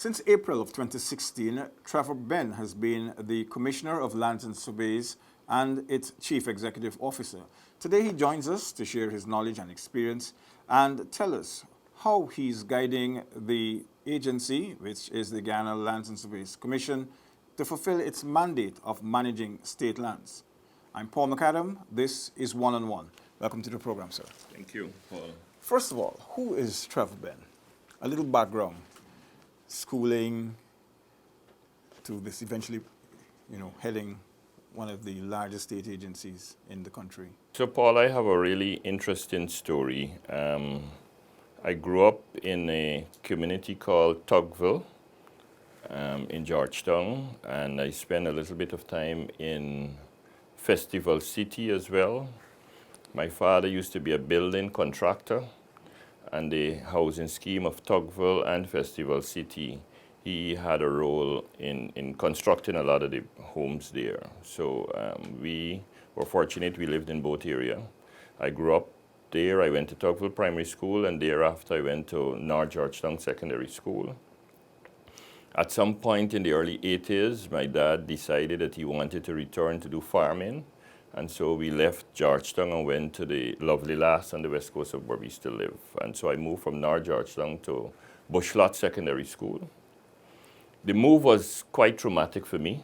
Since April of 2016, Trevor Benn has been the Commissioner of Lands and Surveys and its Chief Executive Officer. Today he joins us to share his knowledge and experience and tell us how he's guiding the agency, which is the Guyana Lands and Surveys Commission, to fulfill its mandate of managing state lands. I'm Paul McAdam. This is One on One. Welcome to the program, sir. Thank you, Paul. First of all, who is Trevor Benn? A little background. Schooling to this eventually, heading one of the largest state agencies in the country. So, Paul, I have a really interesting story. I grew up in a community called Tugville in Georgetown, and I spent a little bit of time in Festival City as well. My father used to be a building contractor, and the housing scheme of Tugville and Festival City, he had a role in constructing a lot of the homes there. So we were fortunate we lived in both areas. I grew up there. I went to Tugville Primary School, and thereafter I went to North Georgetown Secondary School. At some point in the early 80s, my dad decided that he wanted to return to do farming. And so we left Georgetown and went to the lovely Lass on the west coast of where we still live. And so I moved from North Georgetown to Bushlot Secondary School. The move was quite traumatic for me,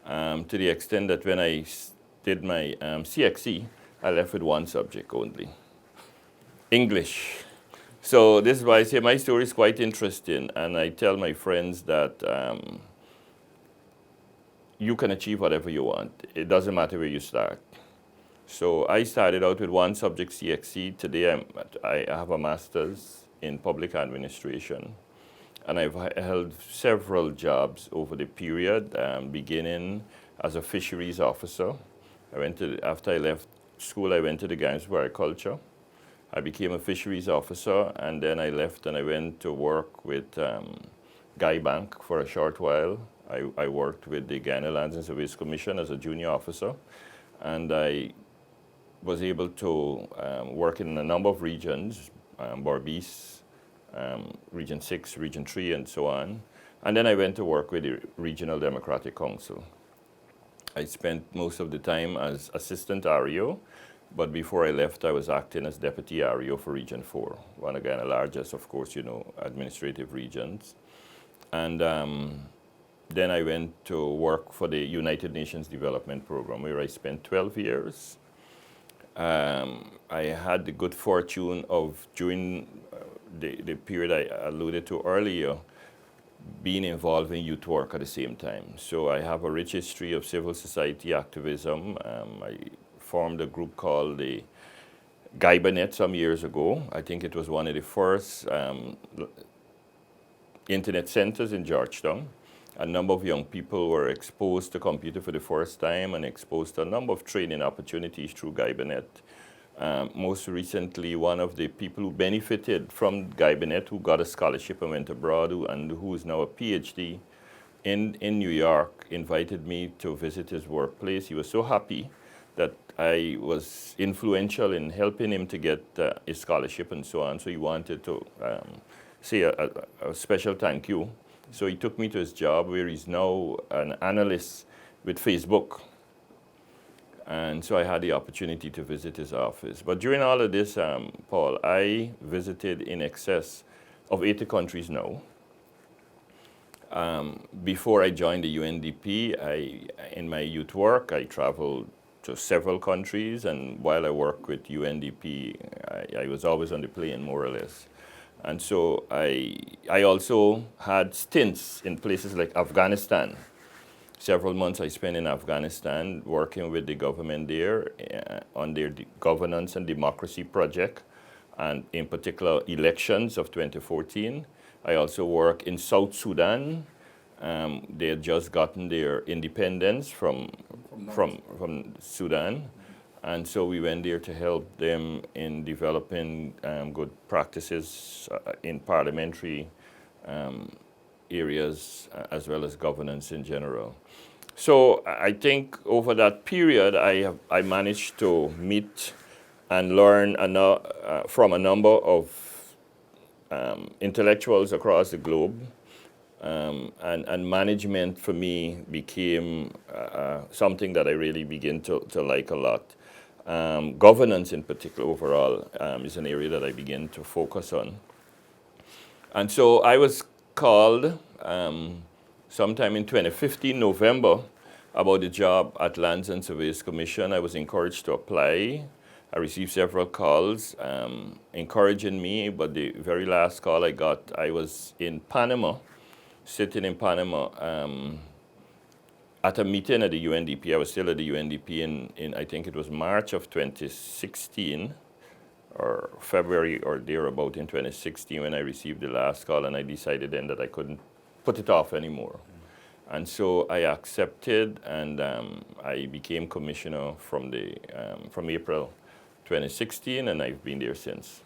to the extent that when I did my CXE, I left with one subject only, English. So this is why I say my story is quite interesting, and I tell my friends that you can achieve whatever you want. It doesn't matter where you start. So I started out with one subject, CXC. Today I have a master's in public administration. And I've held several jobs over the period, beginning as a fisheries officer. After I left school, I went to the Guyana for Agriculture. I became a fisheries officer, and then I left and I went to work with Guy Bank for a short while. I worked with the Guyana Lands and Surveys Commission as a junior officer, and I was able to work in a number of regions, Berbice, Region 6, Region 3, and so on. And then I went to work with the Regional Democratic Council. I spent most of the time as assistant REO, but before I left, I was acting as deputy REO for Region 4, one of Guyana's largest, of course, administrative regions. And then I went to work for the United Nations Development Program, where I spent 12 years. I had the good fortune of, during the period I alluded to earlier, being involved in youth work at the same time. So I have a rich history of civil society activism. I formed a group called the Guyana some years ago. I think it was one of the first internet centers in Georgetown. A number of young people were exposed to computer for the first time and exposed to a number of training opportunities through Guyana. Most recently, one of the people who benefited from Guyana, who got a scholarship and went abroad, and who is now a PhD in New York, invited me to visit his workplace. He was so happy that I was influential in helping him to get his scholarship and so on. So he wanted to say a special thank you. So he took me to his job, where he's now an analyst with Facebook. And so I had the opportunity to visit his office. But during all of this, Paul, I visited in excess of 80 countries now. Before I joined the UNDP, in my youth work, I traveled to several countries. And while I worked with UNDP, I was always on the plane, more or less. And so I also had stints in places like Afghanistan. Several months I spent in Afghanistan working with the government there on their governance and democracy project, and in particular elections of 2014. I also worked in South Sudan. They had just gotten their independence from Sudan. And so we went there to help them in developing good practices in parliamentary areas, as well as governance in general. So I think over that period, I managed to meet and learn from a number of intellectuals across the globe, and management for me became something that I really begin to like a lot. Governance in particular overall is an area that I begin to focus on. And so I was called sometime in 2015, November, about the job at Lands and Surveys Commission. I was encouraged to apply. I received several calls encouraging me, but the very last call I got, I was in Panama, sitting in Panama at a meeting at the UNDP. I was still at the UNDP in I think it was March of 2016 or February or thereabout in 2016 when I received the last call, and I decided then that I couldn't put it off anymore. And so I accepted, and I became commissioner from April 2016, and I've been there since.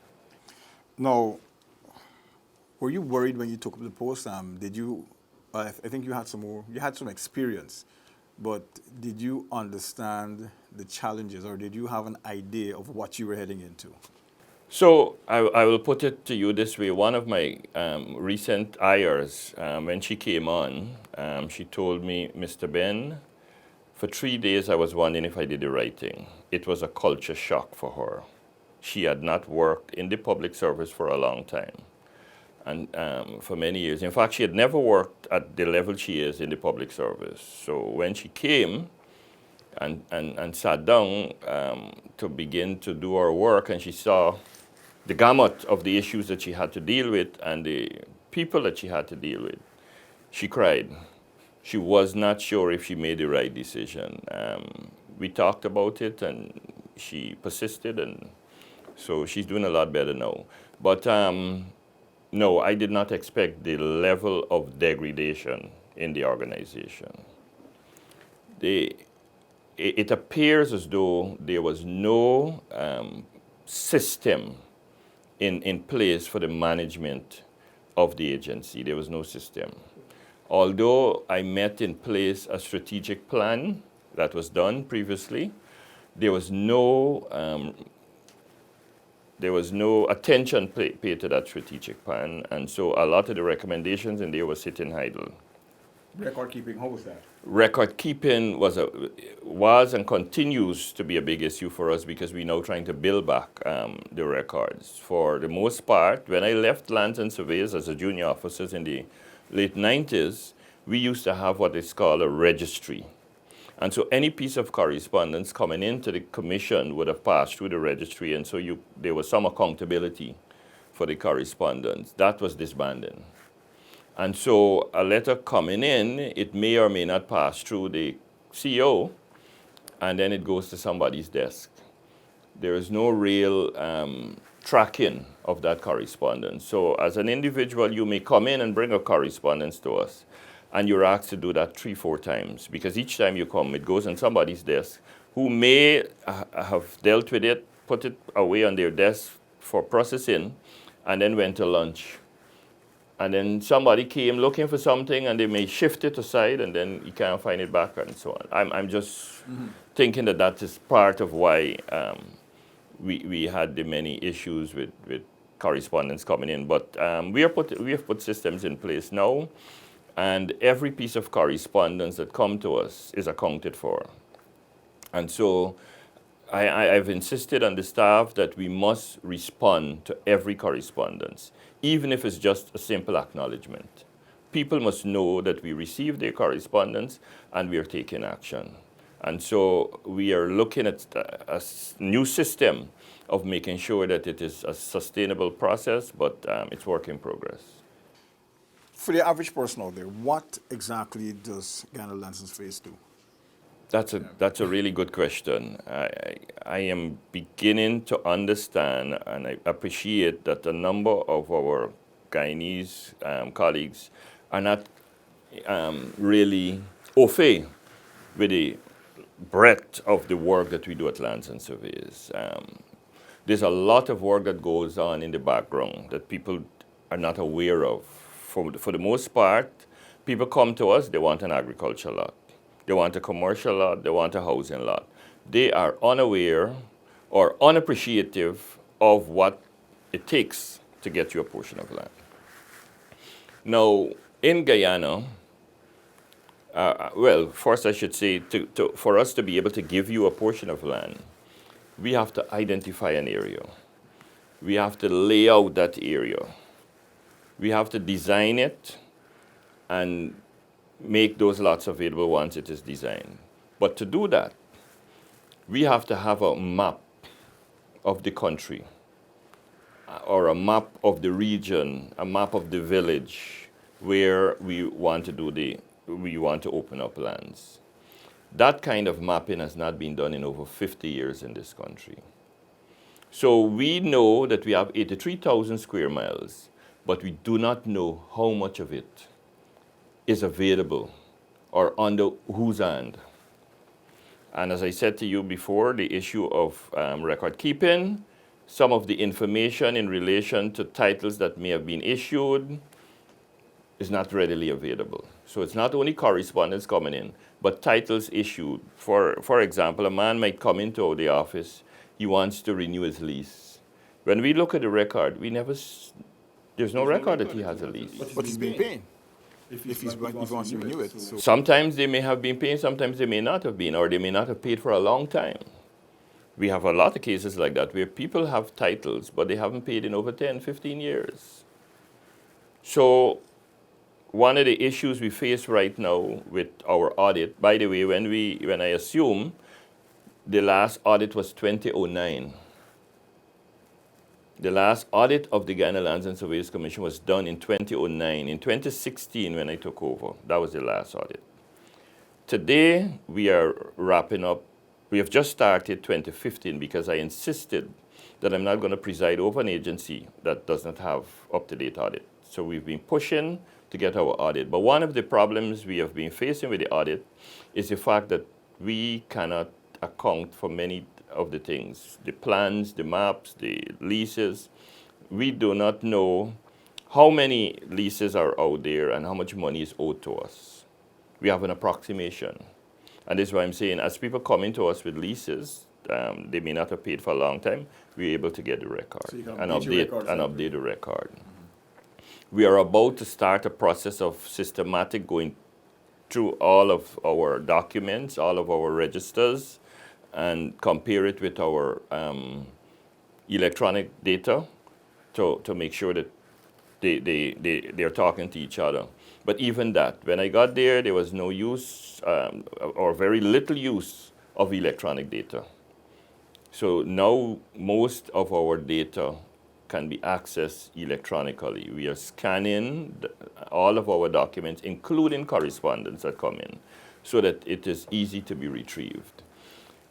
Now, were you worried when you took up the post? Did you? I think you had some experience, but did you understand the challenges, or did you have an idea of what you were heading into? So I will put it to you this way. One of my recent hires, when she came on, she told me, Mr. Benn, for 3 days I was wondering if I did the right thing. It was a culture shock for her. She had not worked in the public service for a long time, and for many years. In fact, she had never worked at the level she is in the public service. So when she came and sat down to begin to do her work, and she saw the gamut of the issues that she had to deal with and the people that she had to deal with, she cried. She was not sure if she made the right decision. We talked about it, and she persisted, and so she's doing a lot better now. But no, I did not expect the level of degradation in the organization. It appears as though there was no system in place for the management of the agency. There was no system. Although I met in place a strategic plan that was done previously, there was no attention paid to that strategic plan, and so a lot of the recommendations in there were sitting idle. Record keeping, how was that? Record keeping was and continues to be a big issue for us because we're now trying to build back the records. For the most part, when I left Lands and Surveys as a junior officer in the late 90s, we used to have what is called a registry. And so any piece of correspondence coming into the commission would have passed through the registry, and so there was some accountability for the correspondence. That was disbanded. And so a letter coming in, it may or may not pass through the CEO, and then it goes to somebody's desk. There is no real tracking of that correspondence. So as an individual, you may come in and bring a correspondence to us, and you're asked to do that 3-4 times, because each time you come, it goes on somebody's desk who may have dealt with it, put it away on their desk for processing, and then went to lunch. And then somebody came looking for something, and they may shift it aside, and then you can't find it back, and so on. I'm just thinking that is part of why we had the many issues with correspondence coming in. But we have put systems in place now, and every piece of correspondence that comes to us is accounted for. And so I've insisted on the staff that we must respond to every correspondence, even if it's just a simple acknowledgement. People must know that we received their correspondence and we are taking action. And so we are looking at a new system of making sure that it is a sustainable process, but it's work in progress. For the average person out there, what exactly does Guyana Lands and Surveys do? That's a really good question. I am beginning to understand, and I appreciate that a number of our Guyanese colleagues are not really au fait with the breadth of the work that we do at Lands and Surveys. There's a lot of work that goes on in the background that people are not aware of. For the most part, people come to us, they want an agriculture lot. They want a commercial lot, they want a housing lot. They are unaware or unappreciative of what it takes to get you a portion of land. Now, In Guyana, well, first I should say, for us to be able to give you a portion of land, we have to identify an area. We have to lay out that area. We have to design it and make those lots available once it is designed. But to do that, we have to have a map of the country or a map of the region, a map of the village where we want to open up lands. That kind of mapping has not been done in over 50 years in this country. So we know that we have 83,000 square miles, but we do not know how much of it is available or under whose hand. And as I said to you before, the issue of record keeping, some of the information in relation to titles that may have been issued is not readily available. So it's not only correspondence coming in, but titles issued. For example, a man might come into the office, he wants to renew his lease. When we look at the record, there's no record that he has a lease. But he's been paying. If he wants to renew it. So. Sometimes they may have been paying, sometimes they may not have been, or they may not have paid for a long time. We have a lot of cases like that where people have titles, but they haven't paid in over 10, 15 years. So one of the issues we face right now with our audit, by the way, when I assume the last audit was 2009. The last audit of the Guyana Lands and Surveys Commission was done in 2009. In 2016, when I took over, that was the last audit. Today, we are wrapping up. We have just started 2015 because I insisted that I'm not going to preside over an agency that does not have up-to-date audit. So we've been pushing to get our audit. But one of the problems we have been facing with the audit is the fact that we cannot account for many of the things, the plans, the maps, the leases. We do not know how many leases are out there and how much money is owed to us. We have an approximation. And this is why I'm saying, as people come into us with leases, they may not have paid for a long time, we're able to get the record and update the record. Mm-hmm. We are about to start a process of systematic going through all of our documents, all of our registers, and compare it with our electronic data to make sure that they're talking to each other. But even that, when I got there was no use or very little use of electronic data. So now most of our data can be accessed electronically. We are scanning all of our documents, including correspondence that come in, so that it is easy to be retrieved.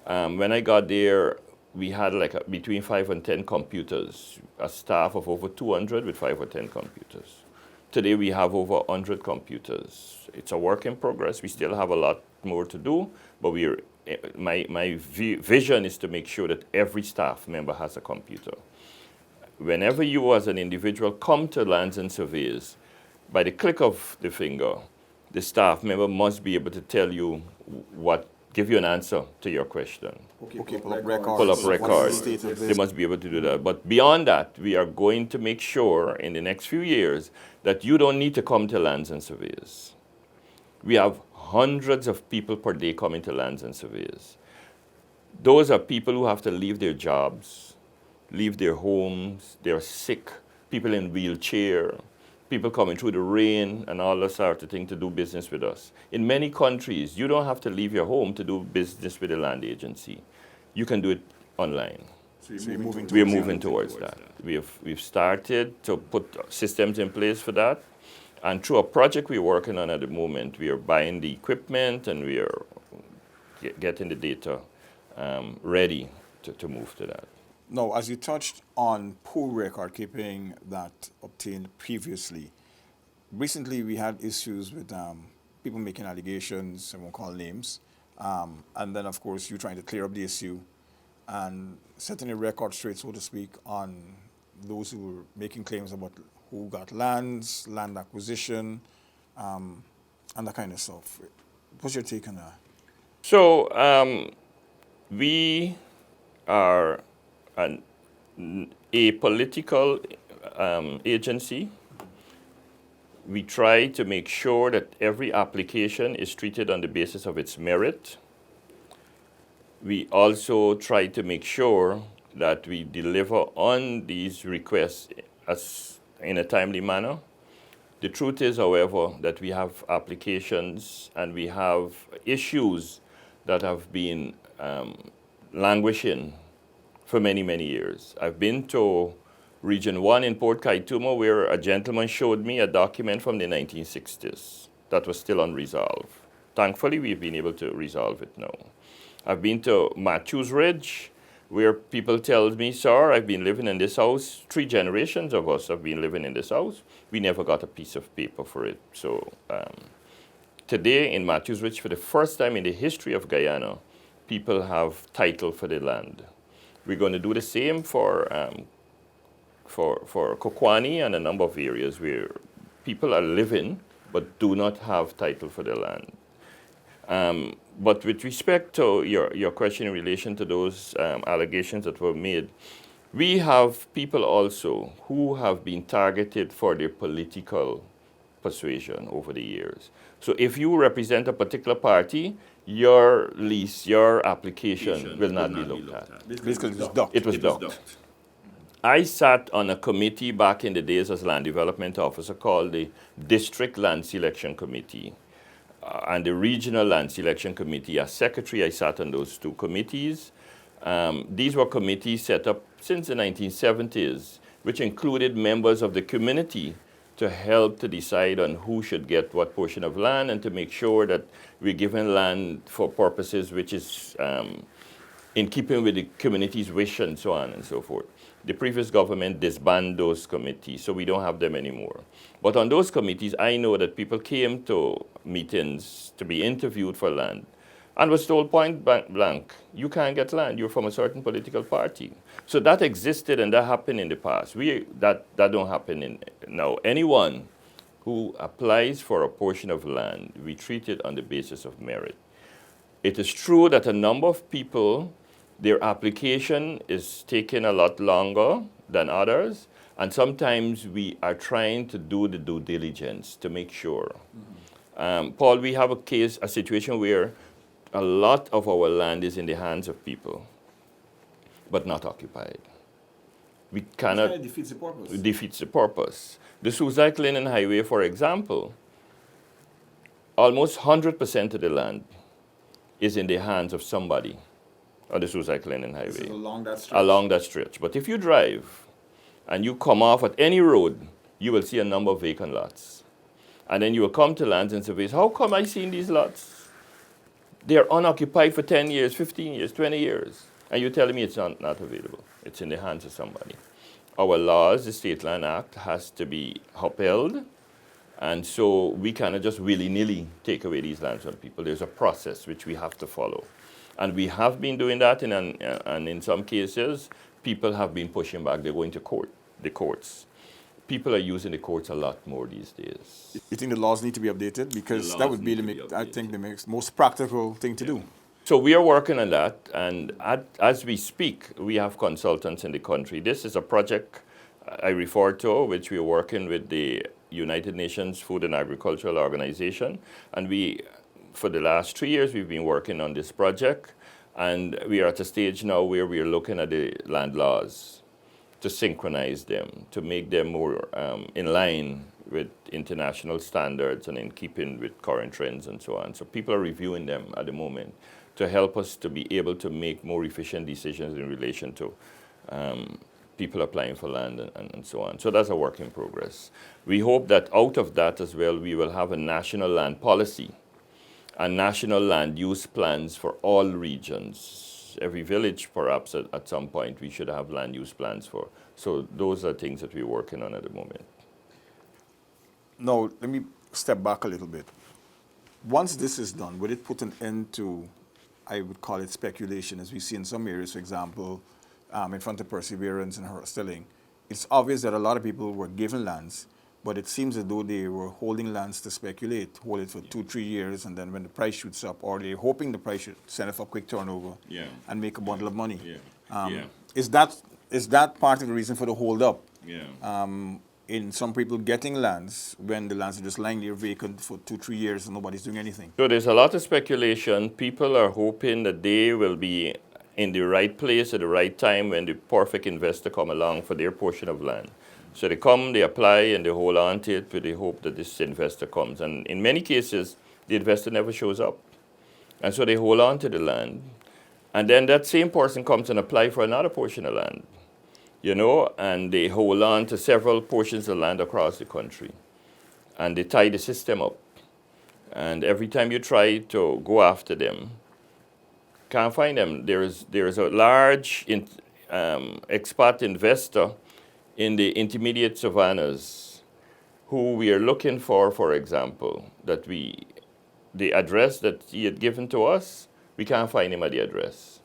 When I got there, we had between 5 and 10 computers, a staff of over 200 with 5 or 10 computers. Today we have over 100 computers. It's a work in progress. We still have a lot more to do, but my vision is to make sure that every staff member has a computer. Whenever you as an individual come to Lands and Surveys, by the click of the finger, the staff member must be able to tell you give you an answer to your question. Okay, pull up records. Pull up records. The They must be able to do that. But beyond that, we are going to make sure in the next few years that you don't need to come to Lands and Surveys. We have hundreds of people per day coming to Lands and Surveys. Those are people who have to leave their jobs, leave their homes, they're sick, people in wheelchair, people coming through the rain and all that sort of thing to do business with us. In many countries, you don't have to leave your home to do business with a land agency. You can do it online. So we're moving towards that. We've started to put systems in place for that. And through a project we're working on at the moment, we are buying the equipment and we are getting the data ready to move to that. Now, as you touched on poor record keeping that obtained previously, recently we had issues with people making allegations, I won't call names, and then of course you trying to clear up the issue and setting a record straight, so to speak, on those who were making claims about who got lands, land acquisition, and that kind of stuff. What's your take on that? So we are a political agency. we try to make sure that every application is treated on the basis of its merit. We also try to make sure that we deliver on these requests in a timely manner. The truth is, however, that we have applications and we have issues that have been languishing for many, many years. I've been to Region 1 in Port Kaituma where a gentleman showed me a document from the 1960s that was still unresolved. Thankfully, we've been able to resolve it now. I've been to Matthews Ridge, where people tell me, sir, I've been living in this house. 3 generations of us have been living in this house. We never got a piece of paper for it. So today in Matthews Ridge, for the first time in the history of Guyana, people have title for the land. We're going to do the same for Kokwani and a number of areas where people are living but do not have title for their land. But with respect to your question in relation to those allegations that were made, we have people also who have been targeted for their political persuasion over the years. So if you represent a particular party, your lease, your application will not be looked at. Basically, it was docked. It was docked. I sat on a committee back in the days as land development officer called the District Land Selection Committee. And the Regional Land Selection Committee. As secretary, I sat on those 2 committees. These were committees set up since the 1970s, which included members of the community to help to decide on who should get what portion of land and to make sure that we're given land for purposes which is in keeping with the community's wish and so on and so forth. The previous government disbanded those committees, so we don't have them anymore. But on those committees, I know that people came to meetings to be interviewed for land and was told point blank, you can't get land, you're from a certain political party. So that existed and that happened in the past. That don't happen now. Anyone who applies for a portion of land, we treat it on the basis of merit. It is true that a number of people, their application is taking a lot longer than others, and sometimes we are trying to do the due diligence to make sure. Paul, we have a situation where a lot of our land is in the hands of people, but not occupied. We cannot. It defeats the purpose. It defeats the purpose. The Suicide Cleaning Highway, for example, almost 100% of the land is in the hands of somebody on the Suicide Cleaning Highway. This is along that stretch. Along that stretch. But if you drive and you come off at any road, you will see a number of vacant lots. And then you will come to Lands and Surveys. How come I seen these lots? They're unoccupied for 10 years, 15 years, 20 years. And you're telling me it's not available. It's in the hands of somebody. Our laws, the State Land Act, has to be upheld. And so we cannot just willy-nilly take away these lands from people. There's a process which we have to follow. And we have been doing that, and in some cases, people have been pushing back. They're going to the courts. People are using the courts a lot more these days. You think the laws need to be updated? Because that would be, I think, the most practical thing to do. So we are working on that, and as we speak, we have consultants in the country. This is a project I refer to, which we are working with the United Nations Food and Agricultural Organization, and for the last 3 years, we've been working on this project, and we are at a stage now where we are looking at the land laws to synchronize them, to make them more in line with international standards and in keeping with current trends and so on. So people are reviewing them at the moment to help us to be able to make more efficient decisions in relation to people applying for land and so on. So that's a work in progress. We hope that out of that as well, we will have a national land policy and national land use plans for all regions. Every village, perhaps, at some point, we should have land use plans for. So those are things that we're working on at the moment. Now, let me step back a little bit. Once this is done, would it put an end to, I would call it speculation, as we see in some areas, for example, in front of Perseverance and Stilling? It's obvious that a lot of people were given lands, but it seems as though they were holding lands to speculate, hold it for 2-3 years, and then when the price shoots up, or they're hoping the price should send it for quick turnover and make a bundle of money. Is that part of the reason for the hold up? in some people getting lands when the lands are just lying there vacant for 2-3 years and nobody's doing anything? So there's a lot of speculation. People are hoping that they will be in the right place at the right time when the perfect investor come along for their portion of land. So they come, they apply, and they hold on to it with the hope that this investor comes. And in many cases, the investor never shows up. And so they hold on to the land. And then that same person comes and apply for another portion of land, you know, and they hold on to several portions of land across the country. And they tie the system up. And every time you try to go after them, can't find them. There is a large expat investor in the intermediate savannas who we are looking for example, that the address that he had given to us, we can't find him at the address.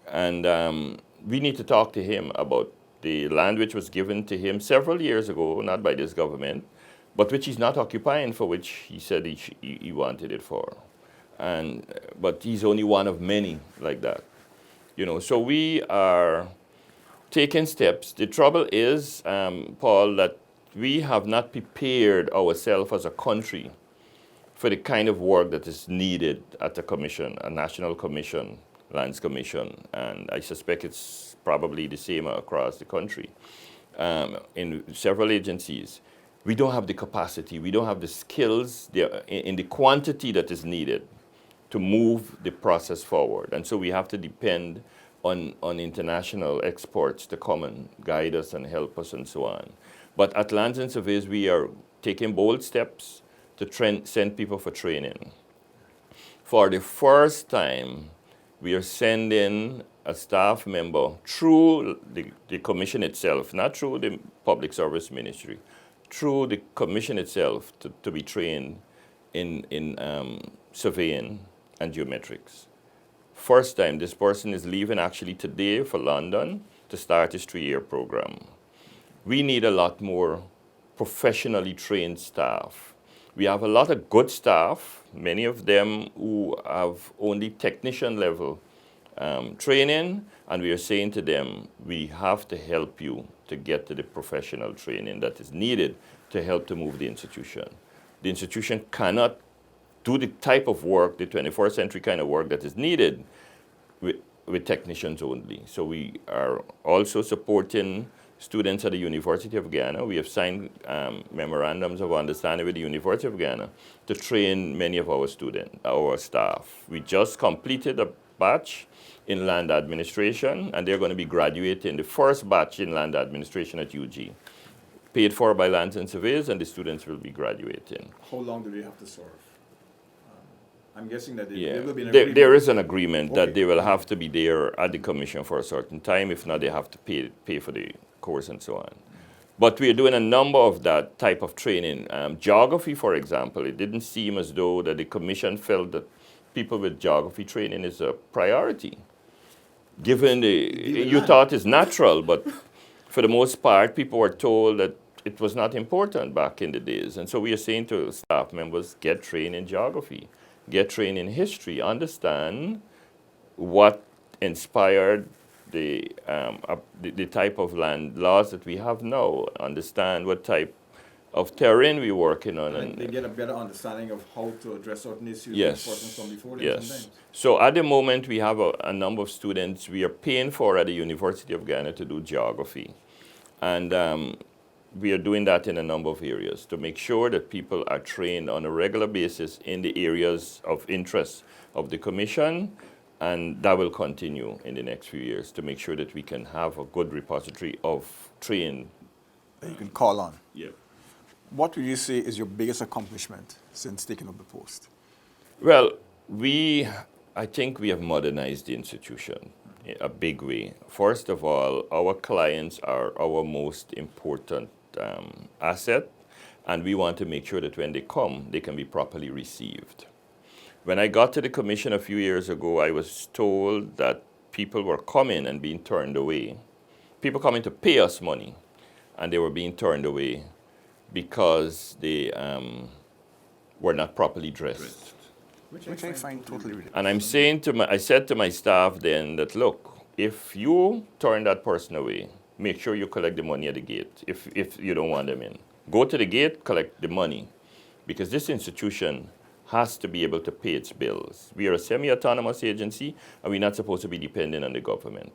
And we need to talk to him about the land which was given to him several years ago, not by this government, but which he's not occupying, for which he said he wanted it for. But he's only one of many like that. You know, so we are taking steps. The trouble is, Paul, that we have not prepared ourselves as a country for the kind of work that is needed at a commission, a national commission, lands commission, and I suspect it's probably the same across the country in several agencies. We don't have the capacity, we don't have the skills in the quantity that is needed to move the process forward. And so we have to depend on international experts to come and guide us and help us and so on. But at Lands and Surveys, we are taking bold steps to send people for training. For the first time, we are sending a staff member through the commission itself, not through the Public Service Ministry, through the commission itself to be trained in surveying and geometrics. First time, this person is leaving actually today for London to start his 3-year program. We need a lot more professionally trained staff. We have a lot of good staff, many of them who have only technician level training, and we are saying to them, we have to help you to get to the professional training that is needed to help to move the institution. The institution cannot do the type of work, the 21st century kind of work that is needed with technicians only. So we are also supporting students at the University of Guyana. We have signed memorandums of understanding with the University of Guyana to train many of our students, our staff. We just completed a batch in land administration, and they're going to be graduating the first batch in land administration at UG, paid for by Lands and Surveys, and the students will be graduating. How long do they have to serve? I'm guessing that Yeah, there will be an agreement. there is an agreement Okay. that they will have to be there at the commission for a certain time. If not, they have to pay for the course and so on. But we are doing a number of that type of training. Geography, for example, it didn't seem as though that the commission felt that people with geography training is a priority. Given you thought it's natural, but for the most part, people were told that it was not important back in the days. And so we are saying to staff members, get trained in geography, get trained in history, understand what inspired the type of land laws that we have now, understand what type of terrain we're working on. And they get a better understanding of how to address certain issues Yes. that persons from before them Yes. sometimes. So at the moment, we have a number of students we are paying for at the University of Guyana to do geography. And we are doing that in a number of areas to make sure that people are trained on a regular basis in the areas of interest of the Commission, and that will continue in the next few years to make sure that we can have a good repository of trained. That you can call on. Yeah. What would you say is your biggest accomplishment since taking up the post? Well, I think we have modernized the institution in a big way. First of all, our clients are our most important asset, and we want to make sure that when they come, they can be properly received. When I got to the commission a few years ago, I was told that people were coming and being turned away. People coming to pay us money, and they were being turned away because they were not properly dressed. Which I find totally ridiculous. And I said to my staff then that, look, if you turn that person away, make sure you collect the money at the gate if you don't want them in. Go to the gate, collect the money, because this institution has to be able to pay its bills. We are a semi-autonomous agency, and we're not supposed to be dependent on the government.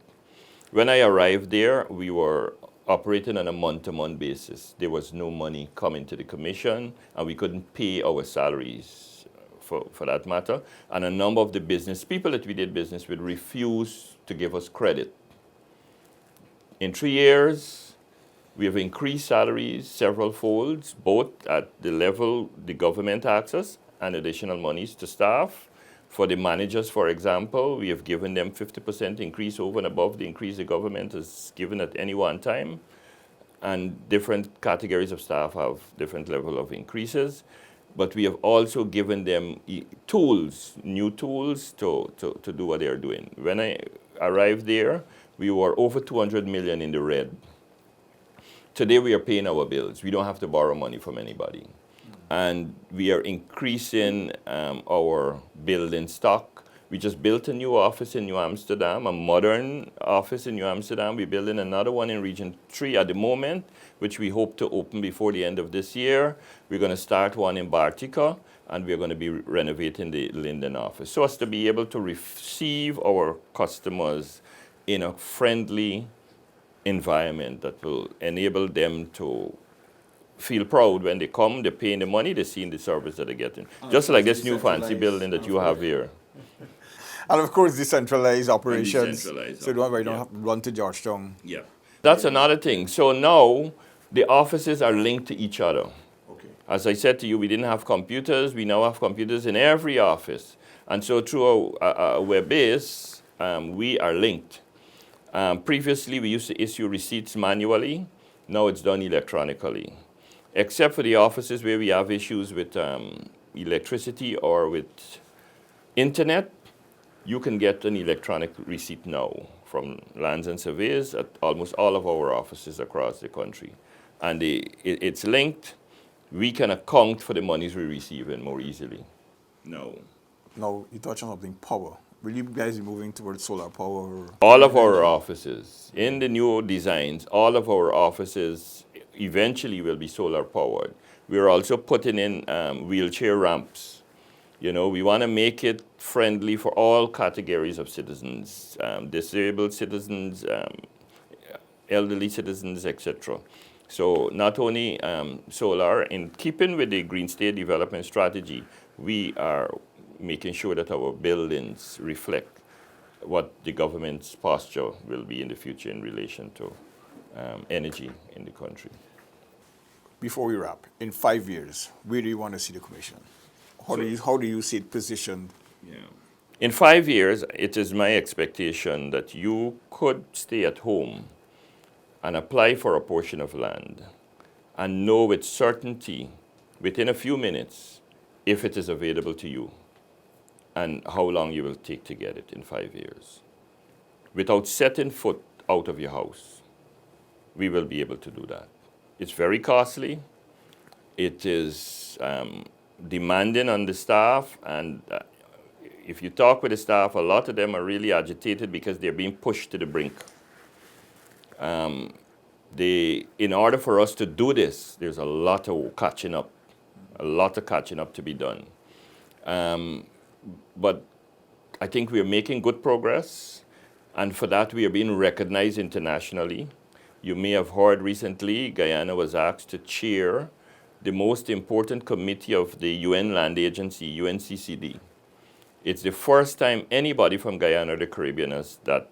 When I arrived there, we were operating on a month-to-month basis. There was no money coming to the commission, and we couldn't pay our salaries for that matter. And a number of the business people that we did business with refused to give us credit. In 3 years, we have increased salaries several folds, both at the level the government asks us and additional monies to staff. For the managers, for example, we have given them 50% increase over and above the increase the government has given at any one time. And different categories of staff have different level of increases. But we have also given them tools, new tools to do what they are doing. When I arrived there, we were over 200 million in the red. Today we are paying our bills. We don't have to borrow money from anybody. And we are increasing our building stock. We just built a new office in New Amsterdam, a modern office in New Amsterdam. We're building another one in Region 3 at the moment, which we hope to open before the end of this year. We're going to start one in Bartica, and we're going to be renovating the Linden office, so as to be able to receive our customers in a friendly environment that will enable them to feel proud when they come, they're paying the money, they're seeing the service that they're getting. Just like this new fancy building that you have here. And of course, decentralized operations. Decentralized, So you don't have to run to Georgetown. Yeah. That's another thing. So now the offices are linked to each other. Okay. As I said to you, we didn't have computers. We now have computers in every office. And so through a web base, we are linked. Previously, we used to issue receipts manually. Now it's done electronically. Except for the offices where we have issues with electricity or with internet, you can get an electronic receipt now from Lands and Surveys at almost all of our offices across the country. And it's linked. We can account for the monies we receive in more easily. No. Now, you touched on something, power. Will you guys be moving towards solar power? Or All of our offices, in the new designs, all of our offices eventually will be solar powered. We're also putting in wheelchair ramps. You know, we want to make it friendly for all categories of citizens, disabled citizens, elderly citizens, etc. So not only solar, in keeping with the Green State Development Strategy, we are making sure that our buildings reflect what the government's posture will be in the future in relation to energy in the country. Before we wrap, in 5 years, where do you want to see the commission? How do you see it positioned? Yeah. In 5 years, it is my expectation that you could stay at home and apply for a portion of land and know with certainty within a few minutes if it is available to you and how long you will take to get it in 5 years. Without setting foot out of your house, we will be able to do that. It's very costly. It is demanding on the staff, and if you talk with the staff, a lot of them are really agitated because they're being pushed to the brink. In order for us to do this, there's a lot of catching up to be done. But I think we are making good progress, and for that we are being recognized internationally. You may have heard recently, Guyana was asked to chair the most important committee of the UN Land Agency, UNCCD. It's the first time anybody from Guyana or the Caribbean has that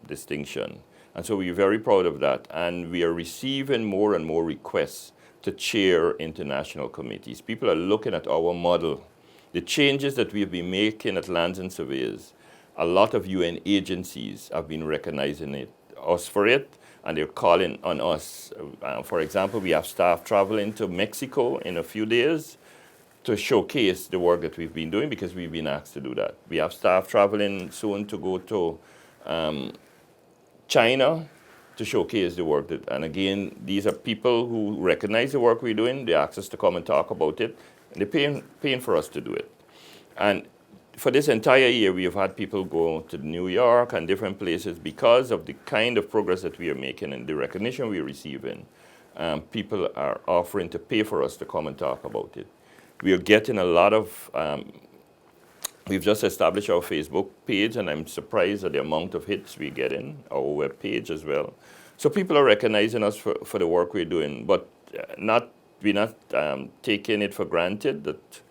distinction. And so we're very proud of that. And we are receiving more and more requests to chair international committees. People are looking at our model. The changes that we've been making at Lands and Surveys, a lot of UN agencies have been recognizing us for it, and they're calling on us. For example, we have staff traveling to Mexico in a few days to showcase the work that we've been doing because we've been asked to do that. We have staff traveling soon to go to China to showcase the work that, and again, these are people who recognize the work we're doing. They ask us to come and talk about it, and they're paying for us to do it. And for this entire year, we have had people go to New York and different places because of the kind of progress that we are making and the recognition we are receiving. People are offering to pay for us to come and talk about it. We are getting a lot of, we've just established our Facebook page, and I'm surprised at the amount of hits we're getting, our web page as well. So people are recognizing us for the work we're doing, but we're not taking it for granted that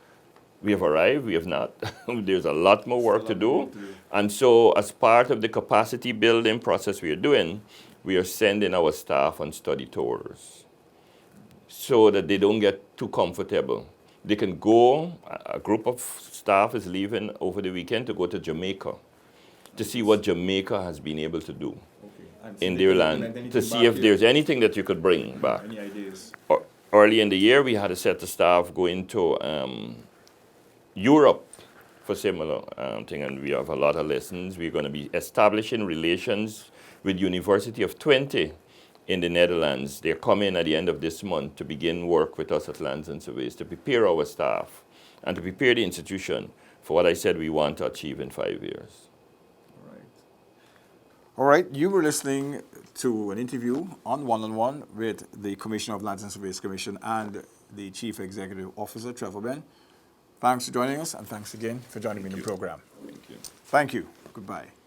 we have arrived. We have not. There's a lot more work to do. And so as part of the capacity building process we are doing, we are sending our staff on study tours so that they don't get too comfortable. They can go, a group of staff is leaving over the weekend to go to Jamaica to see what Jamaica has been able to do in their land, to see if there's anything that you could bring back. Any ideas? Early in the year, we had a set of staff going to Europe for similar thing, and we have a lot of lessons. We're going to be establishing relations with University of Twente in the Netherlands. They're coming at the end of this month to begin work with us at Lands and Surveys to prepare our staff and to prepare the institution for what I said we want to achieve in 5 years. All right, you were listening to an interview on One with the Commissioner of Lands and Surveys Commission and the Chief Executive Officer, Trevor Benn. Thanks for joining us, and thanks again for joining me in the program. Thank you. Thank you. Goodbye.